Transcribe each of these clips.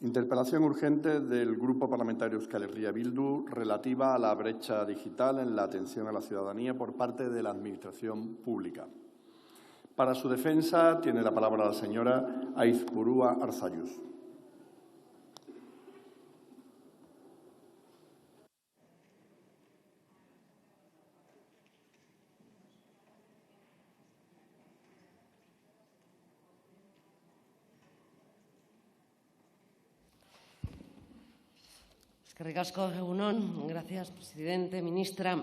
Interpelación urgente del Grupo Parlamentario Euskal Herria Bildu relativa a la brecha digital en la atención a la ciudadanía por parte de la Administración pública. Para su defensa tiene la palabra la señora Aizpurua Arzalluz. Eskerrik asko, egun on. Gracias, presidente, ministra.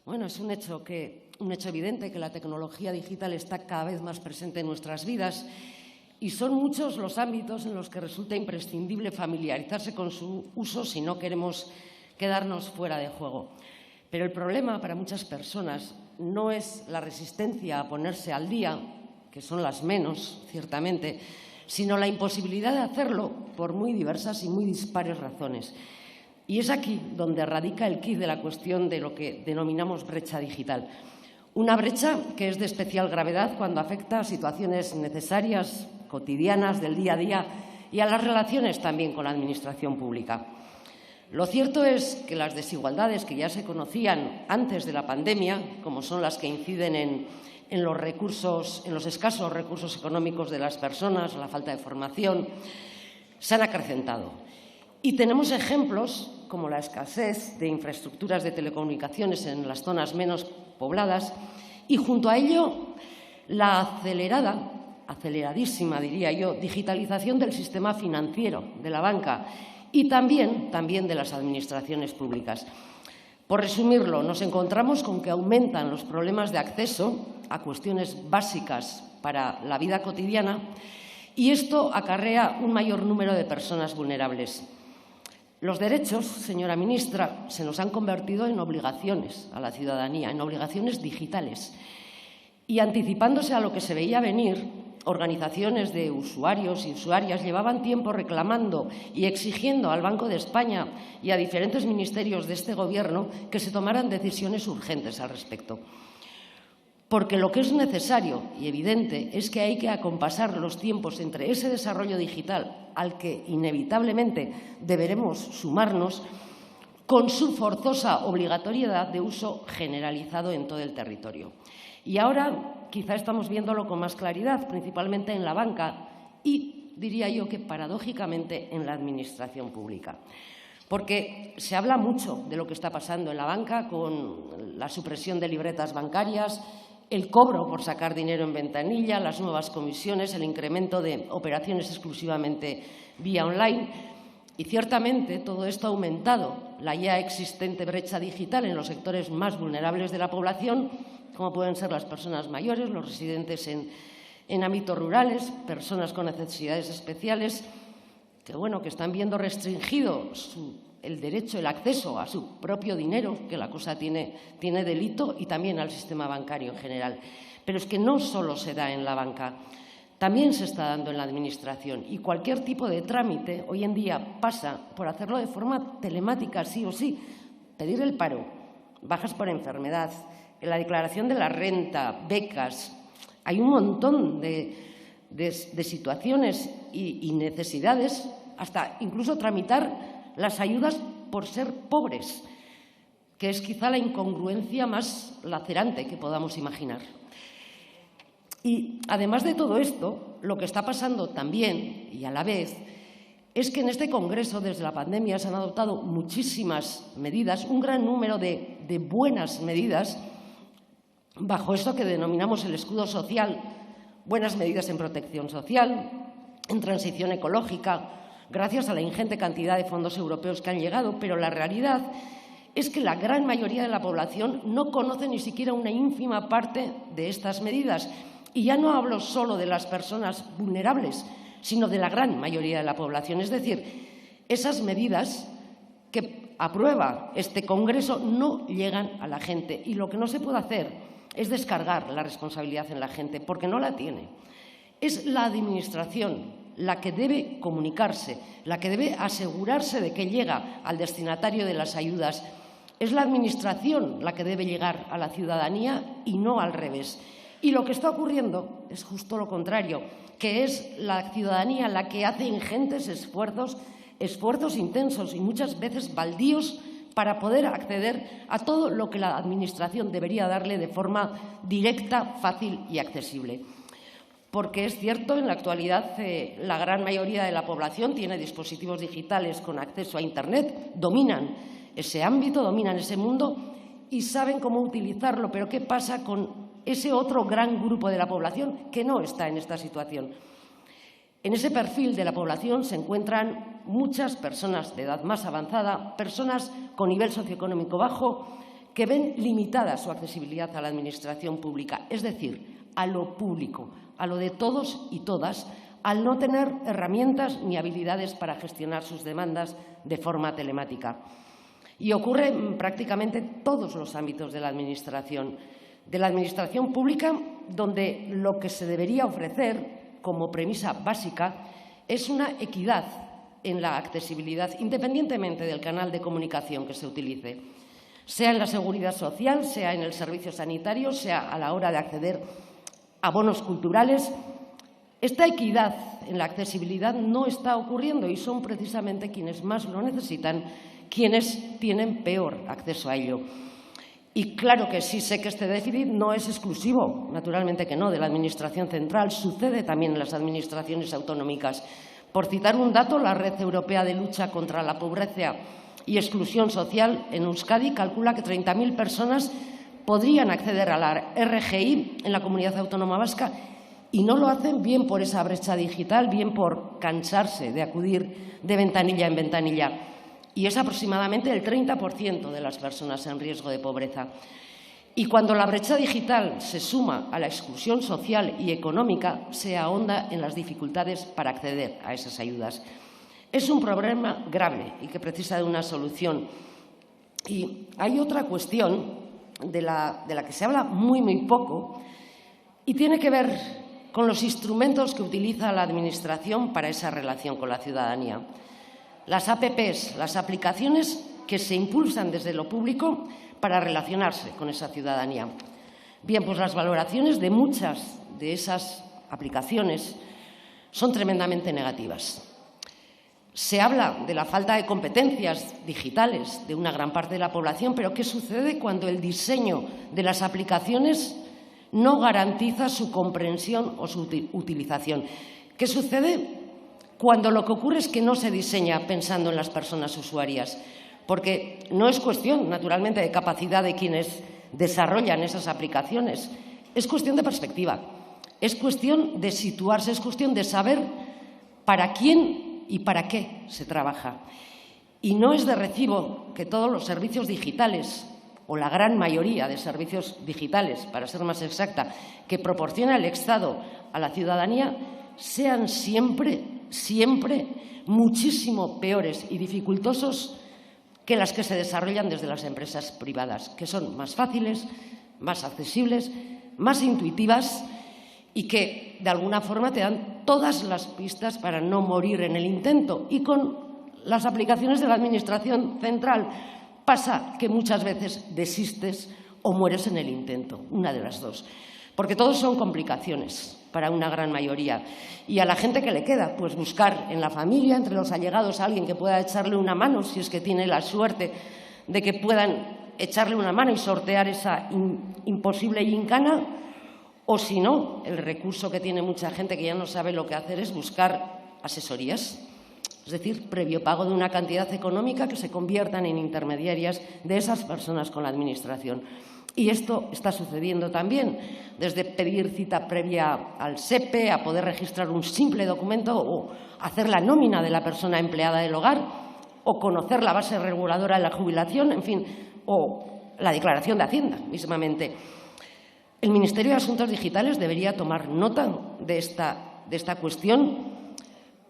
Bueno, es un hecho evidente que la tecnología digital está cada vez más presente en nuestras vidas y son muchos los ámbitos en los que resulta imprescindible familiarizarse con su uso si no queremos quedarnos fuera de juego. Pero el problema para muchas personas no es la resistencia a ponerse al día, que son las menos, ciertamente, sino la imposibilidad de hacerlo por muy diversas y muy dispares razones. Y es aquí donde radica el quid de la cuestión de lo que denominamos brecha digital. Una brecha que es de especial gravedad cuando afecta a situaciones necesarias, cotidianas, del día a día y a las relaciones también con la Administración pública. Lo cierto es que las desigualdades que ya se conocían antes de la pandemia, como son las que inciden en los escasos recursos económicos de las personas, la falta de formación, se han acrecentado. Y tenemos ejemplos como la escasez de infraestructuras de telecomunicaciones en las zonas menos pobladas y, junto a ello, la aceleradísima, diría yo, digitalización del sistema financiero, de la banca y también de las administraciones públicas. Por resumirlo, nos encontramos con que aumentan los problemas de acceso a cuestiones básicas para la vida cotidiana y esto acarrea un mayor número de personas vulnerables. Los derechos, señora ministra, se nos han convertido en obligaciones a la ciudadanía, en obligaciones digitales. Y anticipándose a lo que se veía venir, organizaciones de usuarios y usuarias llevaban tiempo reclamando y exigiendo al Banco de España y a diferentes ministerios de este Gobierno que se tomaran decisiones urgentes al respecto. Porque lo que es necesario y evidente es que hay que acompasar los tiempos entre ese desarrollo digital al que inevitablemente deberemos sumarnos con su forzosa obligatoriedad de uso generalizado en todo el territorio. Y ahora quizá estamos viéndolo con más claridad, principalmente en la banca y, diría yo, que paradójicamente en la Administración pública. Porque se habla mucho de lo que está pasando en la banca con la supresión de libretas bancarias, el cobro por sacar dinero en ventanilla, las nuevas comisiones, el incremento de operaciones exclusivamente vía online. Y ciertamente todo esto ha aumentado la ya existente brecha digital en los sectores más vulnerables de la población, como pueden ser las personas mayores, los residentes en ámbitos rurales, personas con necesidades especiales, que están viendo restringido el derecho, el acceso a su propio dinero, que la cosa tiene delito, y también al sistema bancario en general. Pero es que no solo se da en la banca, también se está dando en la Administración. Y cualquier tipo de trámite hoy en día pasa por hacerlo de forma telemática, sí o sí. Pedir el paro, bajas por enfermedad, la declaración de la renta, becas. Hay un montón de situaciones y necesidades, hasta incluso tramitar las ayudas por ser pobres, que es quizá la incongruencia más lacerante que podamos imaginar. Y además de todo esto, lo que está pasando también y a la vez es que en este Congreso, desde la pandemia, se han adoptado muchísimas medidas, un gran número de buenas medidas, bajo esto que denominamos el escudo social, buenas medidas en protección social, en transición ecológica, gracias a la ingente cantidad de fondos europeos que han llegado, pero la realidad es que la gran mayoría de la población no conoce ni siquiera una ínfima parte de estas medidas. Y ya no hablo solo de las personas vulnerables, sino de la gran mayoría de la población. Es decir, esas medidas que aprueba este Congreso no llegan a la gente. Y lo que no se puede hacer es descargar la responsabilidad en la gente, porque no la tiene. Es la Administración la que debe comunicarse, la que debe asegurarse de que llega al destinatario de las ayudas. Es la Administración la que debe llegar a la ciudadanía y no al revés. Y lo que está ocurriendo es justo lo contrario, que es la ciudadanía la que hace ingentes esfuerzos intensos y muchas veces baldíos para poder acceder a todo lo que la Administración debería darle de forma directa, fácil y accesible. Porque es cierto, en la actualidad la gran mayoría de la población tiene dispositivos digitales con acceso a Internet, dominan ese ámbito, dominan ese mundo y saben cómo utilizarlo. Pero ¿qué pasa con ese otro gran grupo de la población que no está en esta situación? En ese perfil de la población se encuentran muchas personas de edad más avanzada, personas con nivel socioeconómico bajo, que ven limitada su accesibilidad a la Administración pública, es decir, a lo público, a lo de todos y todas, al no tener herramientas ni habilidades para gestionar sus demandas de forma telemática. Y ocurre en prácticamente todos los ámbitos de la Administración pública, donde lo que se debería ofrecer como premisa básica es una equidad en la accesibilidad, independientemente del canal de comunicación que se utilice, sea en la seguridad social, sea en el servicio sanitario, sea a la hora de acceder a bonos culturales. Esta equidad en la accesibilidad no está ocurriendo y son precisamente quienes más lo necesitan quienes tienen peor acceso a ello. Y claro que sí, sé que este déficit no es exclusivo, naturalmente que no, de la Administración central, sucede también en las administraciones autonómicas. Por citar un dato, la Red Europea de Lucha contra la Pobreza y Exclusión Social en Euskadi calcula que 30.000 personas podrían acceder a la RGI en la Comunidad Autónoma Vasca y no lo hacen bien por esa brecha digital, bien por cansarse de acudir de ventanilla en ventanilla. Y es aproximadamente el 30% de las personas en riesgo de pobreza. Y cuando la brecha digital se suma a la exclusión social y económica, se ahonda en las dificultades para acceder a esas ayudas. Es un problema grave y que precisa de una solución. Y hay otra cuestión de la que se habla muy poco y tiene que ver con los instrumentos que utiliza la Administración para esa relación con la ciudadanía. Las APPs, las aplicaciones que se impulsan desde lo público para relacionarse con esa ciudadanía. Bien, pues las valoraciones de muchas de esas aplicaciones son tremendamente negativas. Se habla de la falta de competencias digitales de una gran parte de la población, pero ¿qué sucede cuando el diseño de las aplicaciones no garantiza su comprensión o su utilización? ¿Qué sucede cuando lo que ocurre es que no se diseña pensando en las personas usuarias? Porque no es cuestión, naturalmente, de capacidad de quienes desarrollan esas aplicaciones. Es cuestión de perspectiva, es cuestión de situarse, es cuestión de saber para quién y para qué se trabaja. Y no es de recibo que todos los servicios digitales, o la gran mayoría de servicios digitales, para ser más exacta, que proporciona el Estado a la ciudadanía, sean siempre muchísimo peores y dificultosos que las que se desarrollan desde las empresas privadas, que son más fáciles, más accesibles, más intuitivas y que, de alguna forma, te dan todas las pistas para no morir en el intento. Y con las aplicaciones de la Administración central pasa que muchas veces desistes o mueres en el intento, una de las dos, porque todos son complicaciones para una gran mayoría. Y a la gente que le queda, pues buscar en la familia, entre los allegados, a alguien que pueda echarle una mano, si es que tiene la suerte de que puedan echarle una mano y sortear esa imposible gincana, o si no, el recurso que tiene mucha gente que ya no sabe lo que hacer es buscar asesorías, es decir, previo pago de una cantidad económica que se conviertan en intermediarias de esas personas con la Administración. Y esto está sucediendo también, desde pedir cita previa al SEPE, a poder registrar un simple documento o hacer la nómina de la persona empleada del hogar o conocer la base reguladora de la jubilación, en fin, o la declaración de Hacienda mismamente. El Ministerio de Asuntos Digitales debería tomar nota de esta cuestión,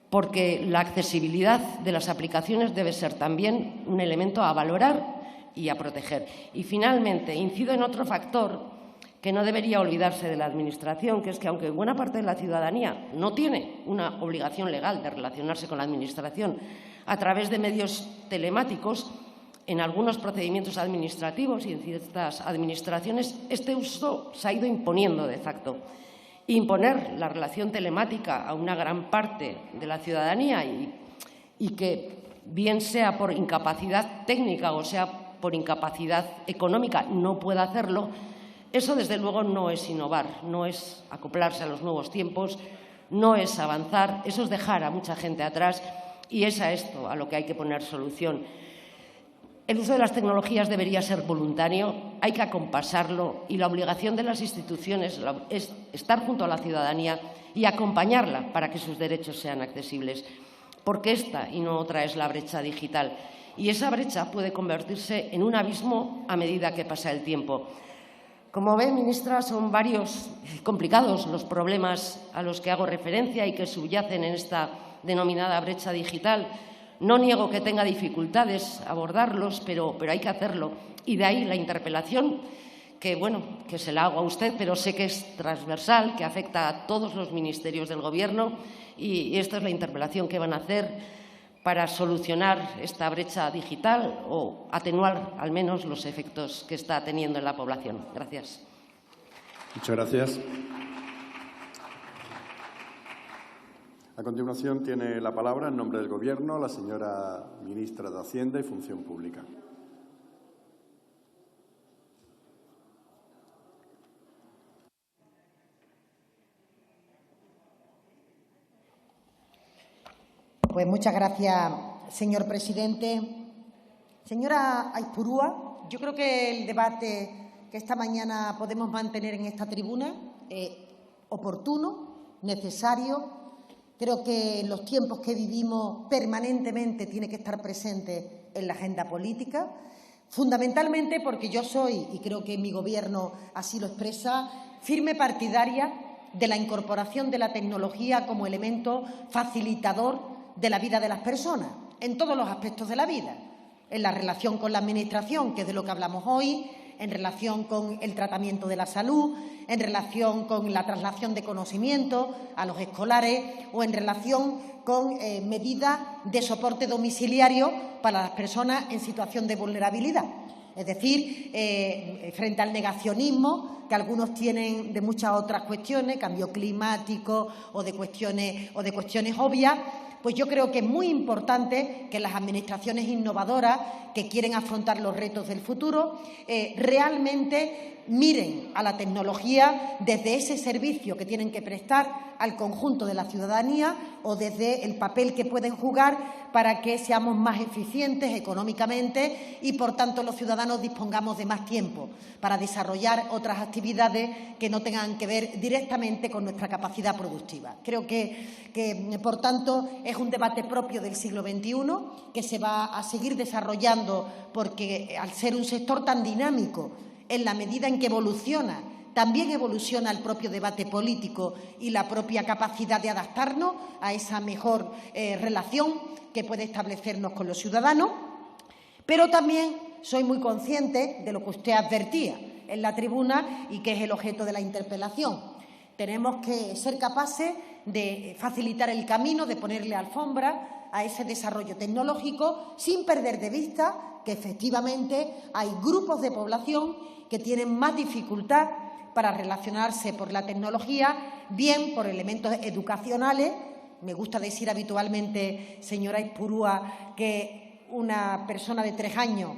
porque la accesibilidad de las aplicaciones debe ser también un elemento a valorar y a proteger. Y, finalmente, incido en otro factor que no debería olvidarse de la Administración, que es que, aunque buena parte de la ciudadanía no tiene una obligación legal de relacionarse con la Administración a través de medios telemáticos, en algunos procedimientos administrativos y en ciertas administraciones, este uso se ha ido imponiendo de facto. Imponer la relación telemática a una gran parte de la ciudadanía y que, bien sea por incapacidad técnica o sea por incapacidad económica, no pueda hacerlo, eso desde luego no es innovar, no es acoplarse a los nuevos tiempos, no es avanzar, eso es dejar a mucha gente atrás y es a esto a lo que hay que poner solución. El uso de las tecnologías debería ser voluntario, hay que acompasarlo y la obligación de las instituciones es estar junto a la ciudadanía y acompañarla para que sus derechos sean accesibles, porque esta y no otra es la brecha digital y esa brecha puede convertirse en un abismo a medida que pasa el tiempo. Como ve, ministra, son varios complicados los problemas a los que hago referencia y que subyacen en esta denominada brecha digital. No niego que tenga dificultades abordarlos, pero hay que hacerlo. Y de ahí la interpelación, que se la hago a usted, pero sé que es transversal, que afecta a todos los ministerios del Gobierno y esta es la interpelación que van a hacer para solucionar esta brecha digital o atenuar al menos los efectos que está teniendo en la población. Gracias. Muchas gracias. A continuación tiene la palabra, en nombre del Gobierno, la señora ministra de Hacienda y Función Pública. Pues muchas gracias, señor presidente. Señora Aizpurúa, yo creo que el debate que esta mañana podemos mantener en esta tribuna es oportuno, necesario. Creo que en los tiempos que vivimos permanentemente tiene que estar presente en la agenda política, fundamentalmente porque yo soy, y creo que mi Gobierno así lo expresa, firme partidaria de la incorporación de la tecnología como elemento facilitador de la vida de las personas, en todos los aspectos de la vida, en la relación con la Administración, que es de lo que hablamos hoy, en relación con el tratamiento de la salud, en relación con la traslación de conocimiento a los escolares o en relación con medidas de soporte domiciliario para las personas en situación de vulnerabilidad. Es decir, frente al negacionismo que algunos tienen de muchas otras cuestiones, cambio climático o de cuestiones obvias, pues yo creo que es muy importante que las administraciones innovadoras que quieren afrontar los retos del futuro realmente miren a la tecnología desde ese servicio que tienen que prestar al conjunto de la ciudadanía o desde el papel que pueden jugar para que seamos más eficientes económicamente y, por tanto, los ciudadanos dispongamos de más tiempo para desarrollar otras actividades que no tengan que ver directamente con nuestra capacidad productiva. Creo que por tanto, es un debate propio del siglo XXI que se va a seguir desarrollando porque, al ser un sector tan dinámico, en la medida en que evoluciona, también evoluciona el propio debate político y la propia capacidad de adaptarnos a esa mejor relación que puede establecernos con los ciudadanos. Pero también soy muy consciente de lo que usted advertía en la tribuna y que es el objeto de la interpelación. Tenemos que ser capaces de facilitar el camino, de ponerle alfombra a ese desarrollo tecnológico sin perder de vista que efectivamente hay grupos de población que tienen más dificultad para relacionarse por la tecnología, bien por elementos educacionales. Me gusta decir habitualmente, señora Aizpurúa, que una persona de 3 años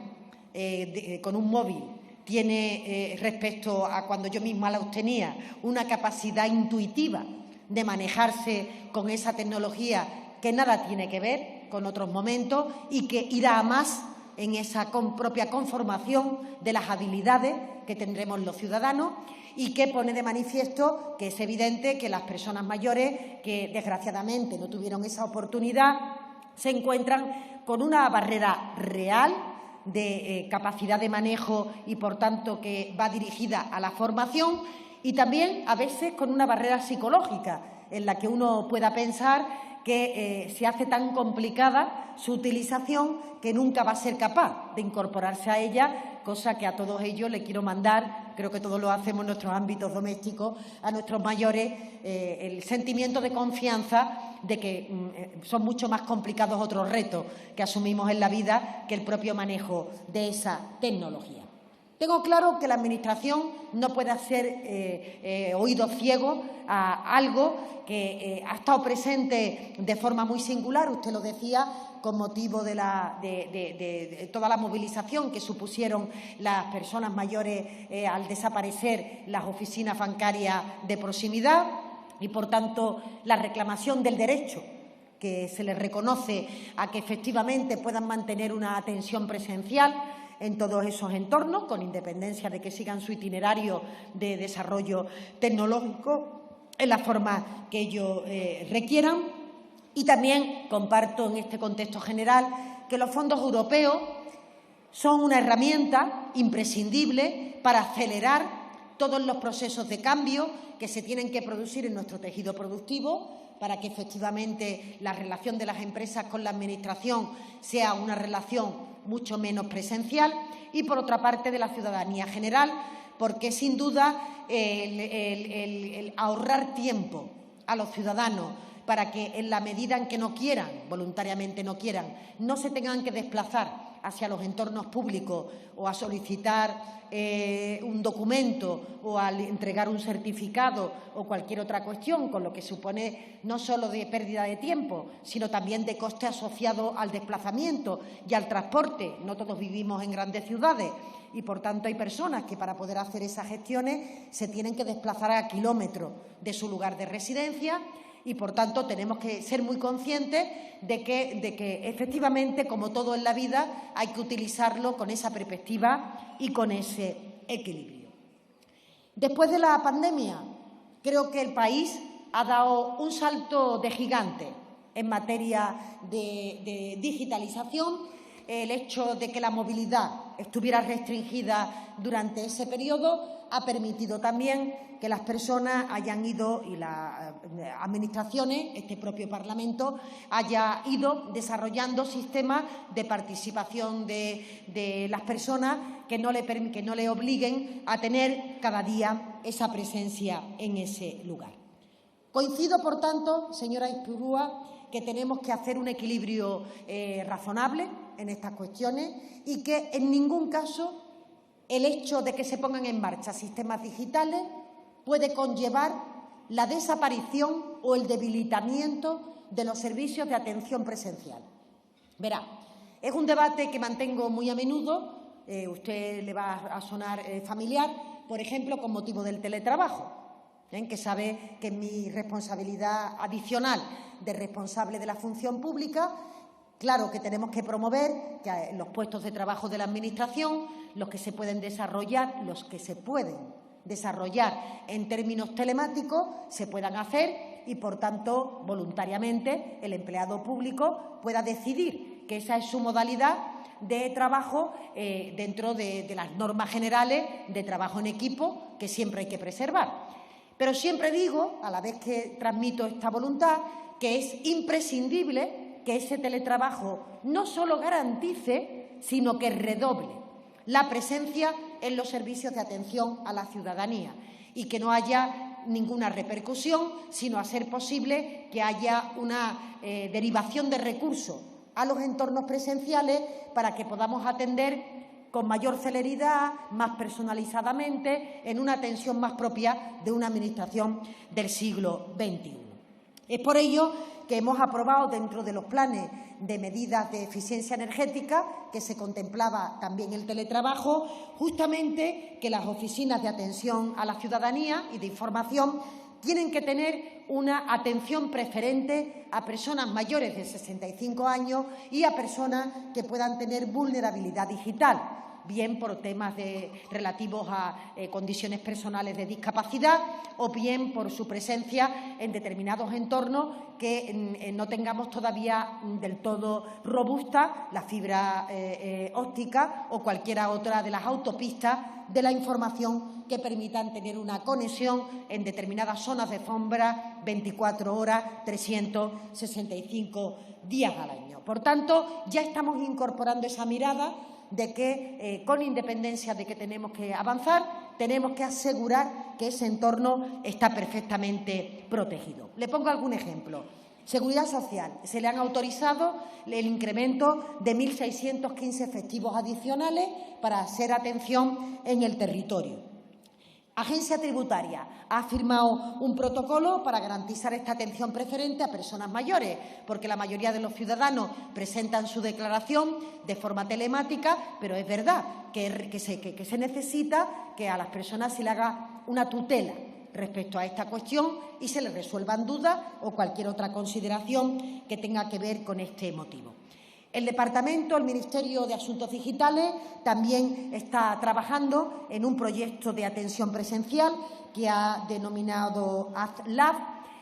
con un móvil tiene, respecto a cuando yo misma la obtenía, una capacidad intuitiva de manejarse con esa tecnología que nada tiene que ver con otros momentos y que irá a más en esa propia conformación de las habilidades que tendremos los ciudadanos y que pone de manifiesto que es evidente que las personas mayores que desgraciadamente no tuvieron esa oportunidad se encuentran con una barrera real de capacidad de manejo y, por tanto, que va dirigida a la formación y también a veces con una barrera psicológica en la que uno pueda pensar que se hace tan complicada su utilización que nunca va a ser capaz de incorporarse a ella, cosa que a todos ellos le quiero mandar, creo que todos lo hacemos en nuestros ámbitos domésticos, a nuestros mayores, el sentimiento de confianza de que son mucho más complicados otros retos que asumimos en la vida que el propio manejo de esa tecnología. Tengo claro que la Administración no puede hacer oídos ciegos a algo que ha estado presente de forma muy singular, usted lo decía, con motivo de toda la movilización que supusieron las personas mayores al desaparecer las oficinas bancarias de proximidad y, por tanto, la reclamación del derecho que se les reconoce a que efectivamente puedan mantener una atención presencial en todos esos entornos, con independencia de que sigan su itinerario de desarrollo tecnológico en la forma que ellos requieran. Y también comparto en este contexto general que los fondos europeos son una herramienta imprescindible para acelerar todos los procesos de cambio que se tienen que producir en nuestro tejido productivo, para que efectivamente la relación de las empresas con la Administración sea una relación mucho menos presencial y, por otra parte, de la ciudadanía general, porque sin duda el ahorrar tiempo a los ciudadanos para que, en la medida en que no quieran, voluntariamente no quieran, no se tengan que desplazar hacia los entornos públicos o a solicitar un documento o al entregar un certificado o cualquier otra cuestión, con lo que supone no solo de pérdida de tiempo, sino también de coste asociado al desplazamiento y al transporte. No todos vivimos en grandes ciudades y, por tanto, hay personas que para poder hacer esas gestiones se tienen que desplazar a kilómetros de su lugar de residencia. Y, por tanto, tenemos que ser muy conscientes de que efectivamente, como todo en la vida, hay que utilizarlo con esa perspectiva y con ese equilibrio. Después de la pandemia, creo que el país ha dado un salto de gigante en materia de digitalización. El hecho de que la movilidad estuviera restringida durante ese periodo ha permitido también que las personas hayan ido y las administraciones, este propio Parlamento, haya ido desarrollando sistemas de participación de las personas que no le obliguen a tener cada día esa presencia en ese lugar. Coincido, por tanto, señora Aizpurúa, que tenemos que hacer un equilibrio razonable en estas cuestiones y que en ningún caso el hecho de que se pongan en marcha sistemas digitales puede conllevar la desaparición o el debilitamiento de los servicios de atención presencial. Verá, es un debate que mantengo muy a menudo, usted le va a sonar familiar, por ejemplo, con motivo del teletrabajo, que sabe que mi responsabilidad adicional de responsable de la función pública, claro que tenemos que promover que los puestos de trabajo de la Administración, los que se pueden desarrollar en términos telemáticos, se puedan hacer y, por tanto, voluntariamente el empleado público pueda decidir que esa es su modalidad de trabajo dentro de las normas generales de trabajo en equipo que siempre hay que preservar. Pero siempre digo, a la vez que transmito esta voluntad, que es imprescindible que ese teletrabajo no solo garantice, sino que redoble la presencia en los servicios de atención a la ciudadanía y que no haya ninguna repercusión, sino, a ser posible, que haya una derivación de recursos a los entornos presenciales para que podamos atender con mayor celeridad, más personalizadamente, en una atención más propia de una Administración del siglo XXI. Es por ello que hemos aprobado, dentro de los planes de medidas de eficiencia energética, que se contemplaba también el teletrabajo, justamente que las oficinas de atención a la ciudadanía y de información tienen que tener una atención preferente a personas mayores de 65 años y a personas que puedan tener vulnerabilidad digital, bien por temas relativos a condiciones personales de discapacidad o bien por su presencia en determinados entornos que no tengamos todavía del todo robusta la fibra óptica o cualquiera otra de las autopistas de la información que permitan tener una conexión en determinadas zonas de sombra 24 horas, 365 días al año. Por tanto, ya estamos incorporando esa mirada de que, con independencia de que tenemos que avanzar, tenemos que asegurar que ese entorno está perfectamente protegido. Le pongo algún ejemplo. Seguridad Social, se le han autorizado el incremento de 1.615 efectivos adicionales para hacer atención en el territorio. Agencia Tributaria ha firmado un protocolo para garantizar esta atención preferente a personas mayores, porque la mayoría de los ciudadanos presentan su declaración de forma telemática, pero es verdad que se necesita que a las personas se le haga una tutela respecto a esta cuestión y se les resuelvan dudas o cualquier otra consideración que tenga que ver con este motivo. El Departamento, el Ministerio de Asuntos Digitales, también está trabajando en un proyecto de atención presencial que ha denominado AzLab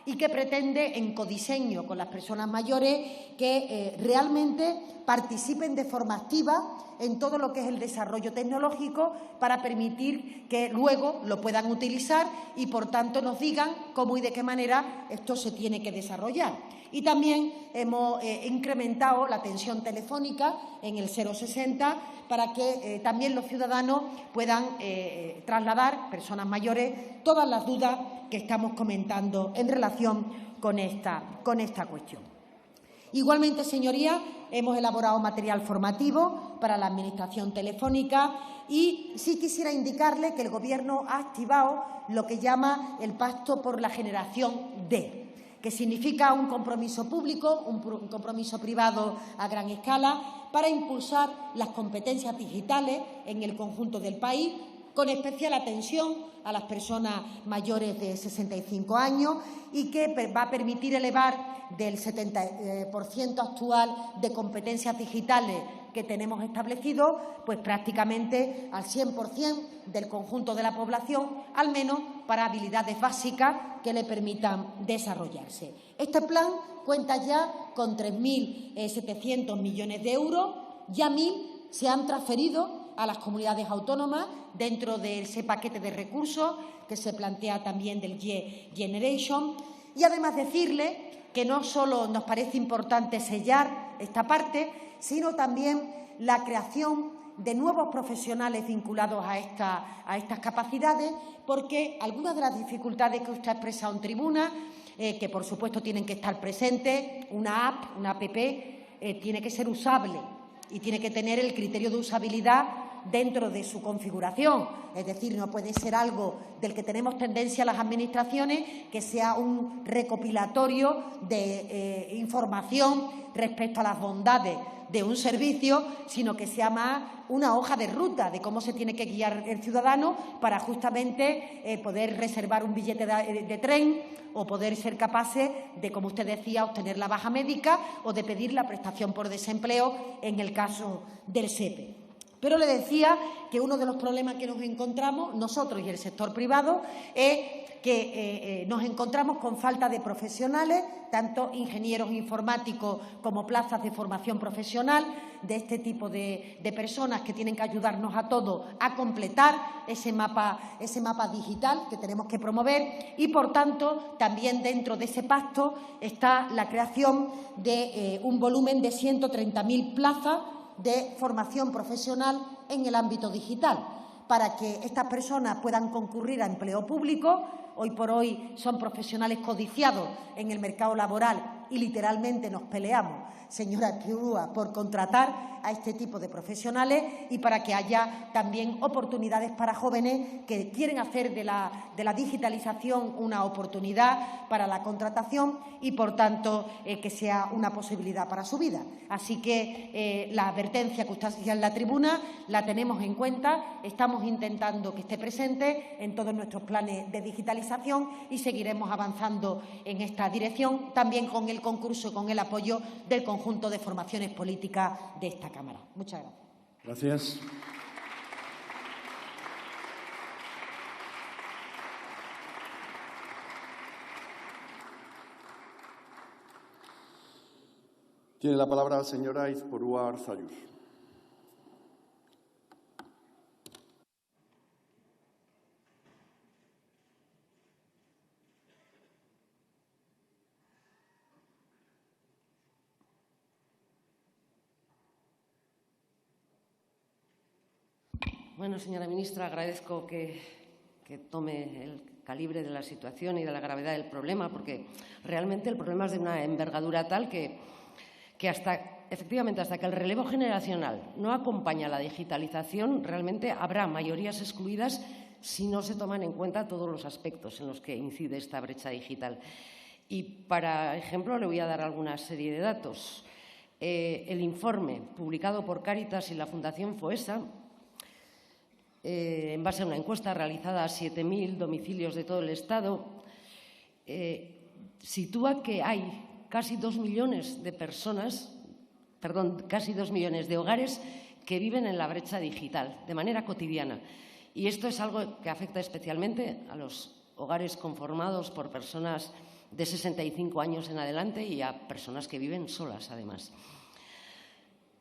y que pretende, en codiseño con las personas mayores, que realmente participen de forma activa en todo lo que es el desarrollo tecnológico para permitir que luego lo puedan utilizar y, por tanto, nos digan cómo y de qué manera esto se tiene que desarrollar. Y también hemos incrementado la atención telefónica en el 060 para que también los ciudadanos puedan trasladar, personas mayores, todas las dudas que estamos comentando en relación con esta cuestión. Igualmente, señorías, hemos elaborado material formativo para la Administración telefónica y sí quisiera indicarle que el Gobierno ha activado lo que llama el Pacto por la Generación D, que significa un compromiso público, un compromiso privado a gran escala para impulsar las competencias digitales en el conjunto del país, con especial atención a las personas mayores de 65 años y que va a permitir elevar del 70% actual de competencias digitales que tenemos establecido, pues prácticamente al 100% del conjunto de la población, al menos para habilidades básicas que le permitan desarrollarse. Este plan cuenta ya con 3.700 millones de euros, ya 1.000 se han transferido a las comunidades autónomas dentro de ese paquete de recursos que se plantea también del Generation. Y además decirle que no solo nos parece importante sellar esta parte, sino también la creación de nuevos profesionales vinculados a estas capacidades, porque algunas de las dificultades que usted ha expresado en tribuna, que por supuesto tienen que estar presentes, una app, tiene que ser usable y tiene que tener el criterio de usabilidad dentro de su configuración. Es decir, no puede ser algo del que tenemos tendencia las administraciones, que sea un recopilatorio de información respecto a las bondades de un servicio, sino que sea más una hoja de ruta de cómo se tiene que guiar el ciudadano para justamente poder reservar un billete de tren o poder ser capaces de, como usted decía, obtener la baja médica o de pedir la prestación por desempleo en el caso del SEPE. Pero le decía que uno de los problemas que nos encontramos nosotros y el sector privado es que nos encontramos con falta de profesionales, tanto ingenieros informáticos como plazas de formación profesional, de este tipo de personas que tienen que ayudarnos a todos a completar ese mapa digital que tenemos que promover y, por tanto, también dentro de ese pacto está la creación de un volumen de 130.000 plazas de formación profesional en el ámbito digital, para que estas personas puedan concurrir a empleo público. Hoy por hoy son profesionales codiciados en el mercado laboral y literalmente nos peleamos, señora Espirúa, por contratar a este tipo de profesionales y para que haya también oportunidades para jóvenes que quieren hacer de la digitalización una oportunidad para la contratación y, por tanto, que sea una posibilidad para su vida. Así que la advertencia que usted hacía en la tribuna la tenemos en cuenta, estamos intentando que esté presente en todos nuestros planes de digitalización y seguiremos avanzando en esta dirección, también con el concurso y con el apoyo del conjunto de formaciones políticas de esta Cámara. Muchas gracias. Gracias. Tiene la palabra la señora Aizpurúa Arzalluz. Bueno, señora ministra, agradezco que tome calibre de la situación y de la gravedad del problema, porque realmente el problema es de una envergadura tal que efectivamente, hasta que el relevo generacional no acompaña la digitalización, realmente habrá mayorías excluidas si no se toman en cuenta todos los aspectos en los que incide esta brecha digital. Y, para ejemplo, le voy a dar alguna serie de datos. El informe publicado por Cáritas y la Fundación Foessa, en base a una encuesta realizada a 7.000 domicilios de todo el Estado, sitúa que hay casi 2 millones de personas, casi 2 millones de hogares que viven en la brecha digital de manera cotidiana. Y esto es algo que afecta especialmente a los hogares conformados por personas de 65 años en adelante y a personas que viven solas, además.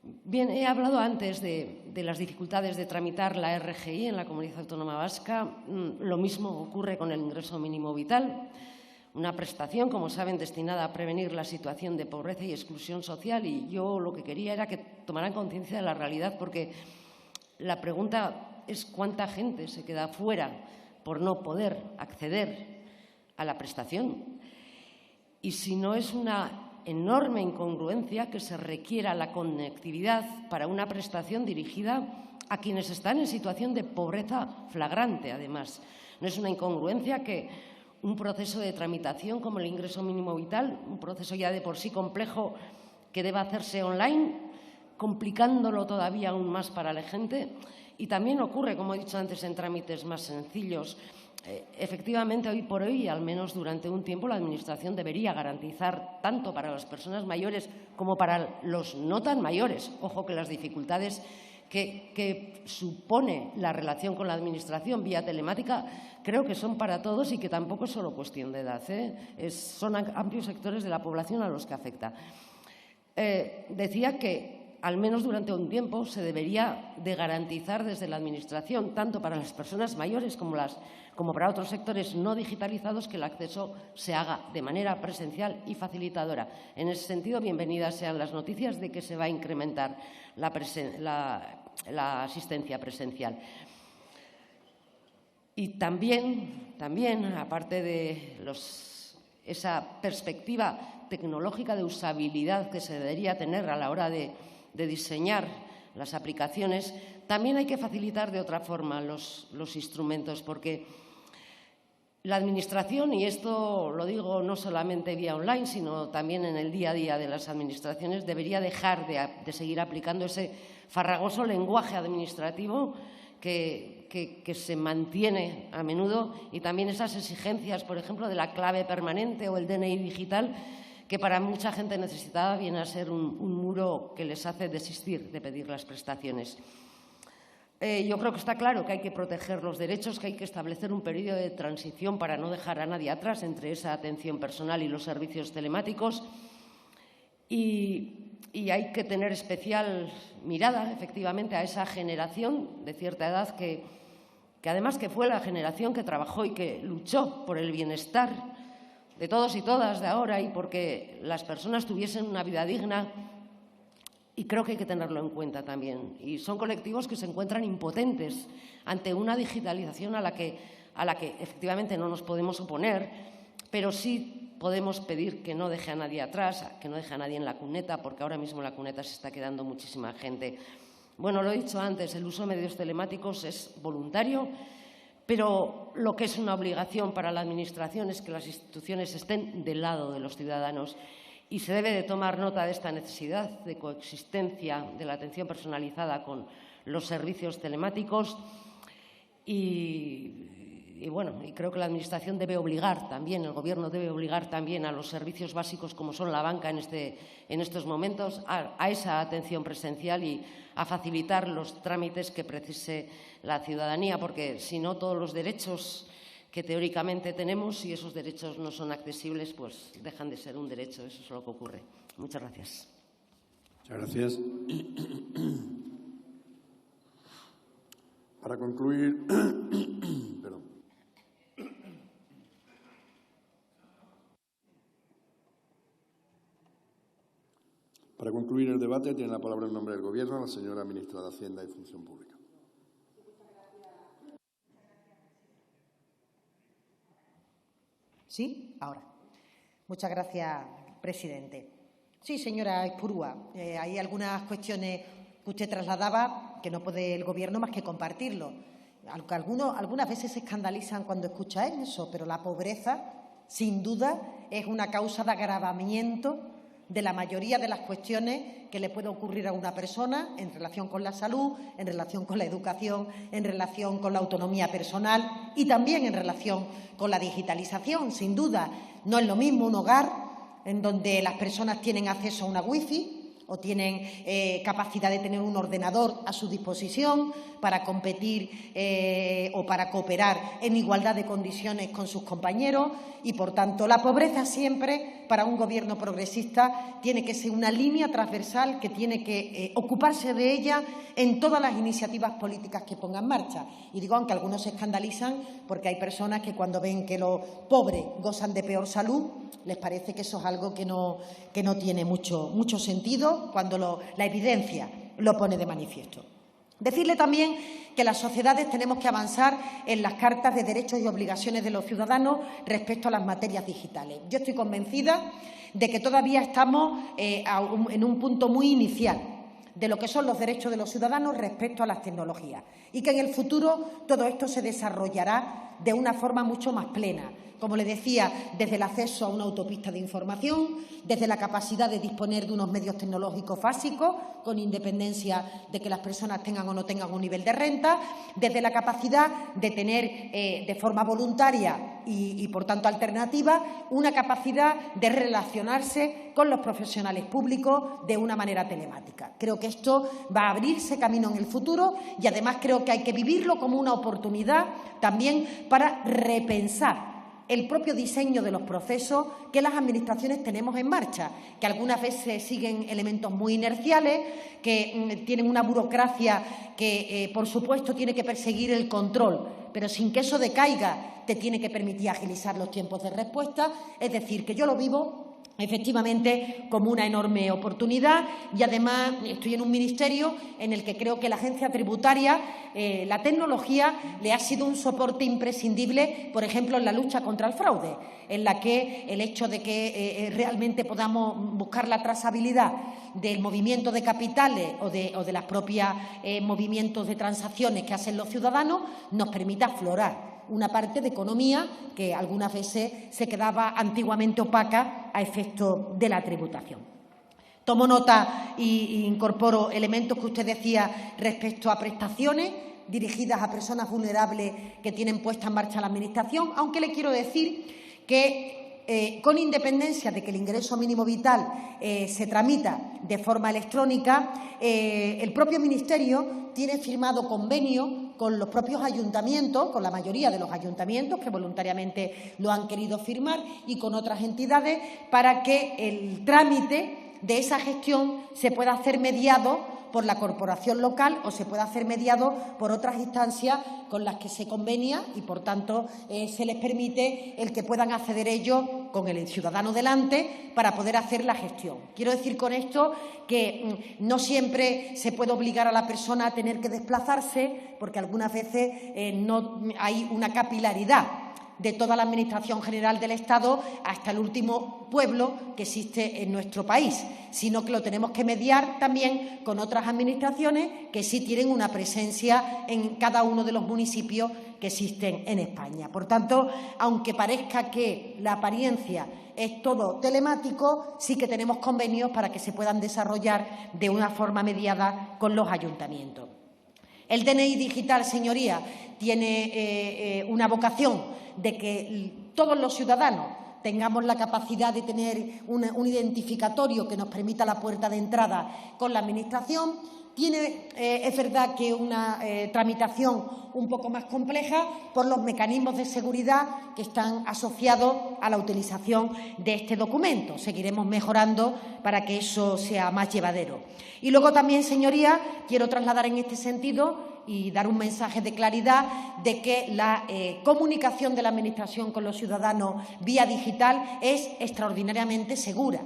Bien, he hablado antes de las dificultades de tramitar la RGI en la Comunidad Autónoma Vasca. Lo mismo ocurre con el ingreso mínimo vital, una prestación, como saben, destinada a prevenir la situación de pobreza y exclusión social. Y yo lo que quería era que tomaran conciencia de la realidad, porque la pregunta es cuánta gente se queda fuera por no poder acceder a la prestación. Y si no es una enorme incongruencia que se requiera la conectividad para una prestación dirigida a quienes están en situación de pobreza flagrante, además. No es una incongruencia que un proceso de tramitación como el ingreso mínimo vital, un proceso ya de por sí complejo que deba hacerse online, complicándolo todavía aún más para la gente. Y también ocurre, como he dicho antes, en trámites más sencillos. Efectivamente, hoy por hoy, al menos durante un tiempo, la Administración debería garantizar, tanto para las personas mayores como para los no tan mayores, ojo, que las dificultades que supone la relación con la Administración vía telemática creo que son para todos y que tampoco es solo cuestión de edad, son amplios sectores de la población a los que afecta. Decía que al menos durante un tiempo se debería de garantizar desde la Administración, tanto para las personas mayores como para otros sectores no digitalizados, que el acceso se haga de manera presencial y facilitadora. En ese sentido, bienvenidas sean las noticias de que se va a incrementar la asistencia presencial. Y también aparte de esa perspectiva tecnológica de usabilidad que se debería tener a la hora de diseñar las aplicaciones, también hay que facilitar de otra forma los instrumentos, porque la Administración, y esto lo digo no solamente vía online, sino también en el día a día de las administraciones, debería dejar de seguir aplicando ese farragoso lenguaje administrativo que se mantiene a menudo, y también esas exigencias, por ejemplo, de la clave permanente o el DNI digital, que para mucha gente necesitada viene a ser un muro que les hace desistir de pedir las prestaciones. Yo creo que está claro que hay que proteger los derechos, que hay que establecer un periodo de transición para no dejar a nadie atrás entre esa atención personal y los servicios telemáticos. Y hay que tener especial mirada, efectivamente, a esa generación de cierta edad que además que fue la generación que trabajó y que luchó por el bienestar de todos y todas de ahora y porque las personas tuviesen una vida digna, y creo que hay que tenerlo en cuenta también. Y son colectivos que se encuentran impotentes ante una digitalización a la que efectivamente no nos podemos oponer, pero sí podemos pedir que no deje a nadie atrás, que no deje a nadie en la cuneta, porque ahora mismo en la cuneta se está quedando muchísima gente. Bueno, lo he dicho antes, el uso de medios telemáticos es voluntario, pero lo que es una obligación para la Administración es que las instituciones estén del lado de los ciudadanos, y se debe de tomar nota de esta necesidad de coexistencia de la atención personalizada con los servicios telemáticos. Y creo que la Administración debe obligar también, el Gobierno debe obligar también a los servicios básicos como son la banca en estos momentos a esa atención presencial y a facilitar los trámites que precise la ciudadanía, porque si no, todos los derechos que teóricamente tenemos, si esos derechos no son accesibles, pues dejan de ser un derecho. Eso es lo que ocurre. Muchas gracias. Muchas gracias. Para concluir, perdón. Para concluir el debate, tiene la palabra en nombre del Gobierno la señora ministra de Hacienda y Función Pública. ¿Sí? Ahora. Muchas gracias, presidente. Sí, señora Aizpurúa, hay algunas cuestiones que usted trasladaba que no puede el Gobierno más que compartirlo. Algunas veces se escandalizan cuando escuchan eso, pero la pobreza, sin duda, es una causa de agravamiento de la mayoría de las cuestiones que le puede ocurrir a una persona en relación con la salud, en relación con la educación, en relación con la autonomía personal y también en relación con la digitalización. Sin duda, no es lo mismo un hogar en donde las personas tienen acceso a una wifi o tienen capacidad de tener un ordenador a su disposición para competir o para cooperar en igualdad de condiciones con sus compañeros y, por tanto, la pobreza siempre, para un Gobierno progresista, tiene que ser una línea transversal que tiene que ocuparse de ella en todas las iniciativas políticas que ponga en marcha. Y digo, aunque algunos se escandalizan, porque hay personas que cuando ven que los pobres gozan de peor salud, les parece que eso es algo que no tiene mucho sentido cuando la evidencia lo pone de manifiesto. Decirle también que las sociedades tenemos que avanzar en las cartas de derechos y obligaciones de los ciudadanos respecto a las materias digitales. Yo estoy convencida de que todavía estamos en un punto muy inicial de lo que son los derechos de los ciudadanos respecto a las tecnologías y que en el futuro todo esto se desarrollará de una forma mucho más plena. Como le decía, desde el acceso a una autopista de información, desde la capacidad de disponer de unos medios tecnológicos básicos, con independencia de que las personas tengan o no tengan un nivel de renta, desde la capacidad de tener de forma voluntaria y, por tanto, alternativa, una capacidad de relacionarse con los profesionales públicos de una manera telemática. Creo que esto va a abrirse camino en el futuro y, además, creo que hay que vivirlo como una oportunidad también para repensar el propio diseño de los procesos que las administraciones tenemos en marcha, que algunas veces siguen elementos muy inerciales, que tienen una burocracia que, por supuesto, tiene que perseguir el control, pero sin que eso decaiga, te tiene que permitir agilizar los tiempos de respuesta. Es decir, que yo lo vivo efectivamente como una enorme oportunidad y, además, estoy en un ministerio en el que creo que la agencia tributaria, la tecnología, le ha sido un soporte imprescindible, por ejemplo, en la lucha contra el fraude, en la que el hecho de que realmente podamos buscar la trazabilidad del movimiento de capitales o de los propios movimientos de transacciones que hacen los ciudadanos nos permite aflorar una parte de economía que algunas veces se quedaba antiguamente opaca a efecto de la tributación. Tomo nota e incorporo elementos que usted decía respecto a prestaciones dirigidas a personas vulnerables que tienen puesta en marcha la Administración, aunque le quiero decir que con independencia de que el ingreso mínimo vital se tramita de forma electrónica, el propio Ministerio tiene firmado convenio con los propios ayuntamientos, con la mayoría de los ayuntamientos que voluntariamente lo han querido firmar y con otras entidades para que el trámite de esa gestión se pueda hacer mediado por la corporación local o se pueda hacer mediado por otras instancias con las que se convenia y, por tanto, se les permite el que puedan acceder ellos con el ciudadano delante para poder hacer la gestión. Quiero decir con esto que no siempre se puede obligar a la persona a tener que desplazarse porque algunas veces no hay una capilaridad de toda la Administración General del Estado hasta el último pueblo que existe en nuestro país, sino que lo tenemos que mediar también con otras administraciones que sí tienen una presencia en cada uno de los municipios que existen en España. Por tanto, aunque parezca que la apariencia es todo telemático, sí que tenemos convenios para que se puedan desarrollar de una forma mediada con los ayuntamientos. El DNI digital, señoría, tiene una vocación de que todos los ciudadanos tengamos la capacidad de tener un identificatorio que nos permita la puerta de entrada con la Administración. Tiene, es verdad, que una tramitación un poco más compleja por los mecanismos de seguridad que están asociados a la utilización de este documento. Seguiremos mejorando para que eso sea más llevadero. Y luego también, señorías, quiero trasladar en este sentido y dar un mensaje de claridad de que la comunicación de la Administración con los ciudadanos vía digital es extraordinariamente segura,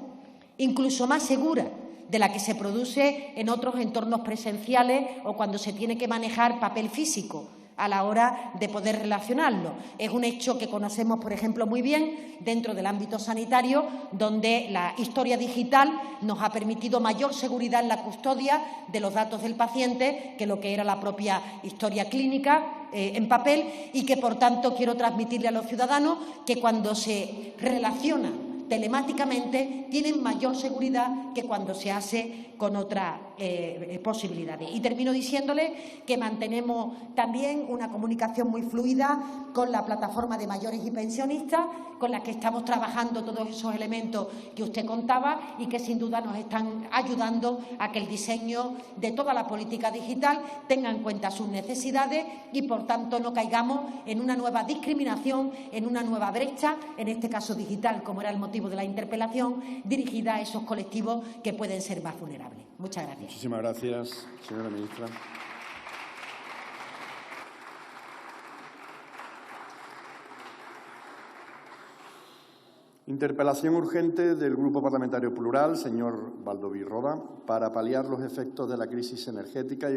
incluso más segura de la que se produce en otros entornos presenciales o cuando se tiene que manejar papel físico. a la hora de poder relacionarlo. Es un hecho que conocemos, por ejemplo, muy bien dentro del ámbito sanitario, donde la historia digital nos ha permitido mayor seguridad en la custodia de los datos del paciente que lo que era la propia historia clínica en papel, y que, por tanto, quiero transmitirle a los ciudadanos que cuando se relaciona telemáticamente tienen mayor seguridad que cuando se hace con otras posibilidades. Y termino diciéndole que mantenemos también una comunicación muy fluida con la plataforma de mayores y pensionistas, con la que estamos trabajando todos esos elementos que usted contaba y que sin duda nos están ayudando a que el diseño de toda la política digital tenga en cuenta sus necesidades y, por tanto, no caigamos en una nueva discriminación, en una nueva brecha, en este caso digital, como era el motivo de la interpelación, dirigida a esos colectivos que pueden ser más vulnerables. Muchas gracias. Muchísimas gracias, señora ministra. Interpelación urgente del Grupo Parlamentario Plural, señor Baldoví Roda, para paliar los efectos de la crisis energética y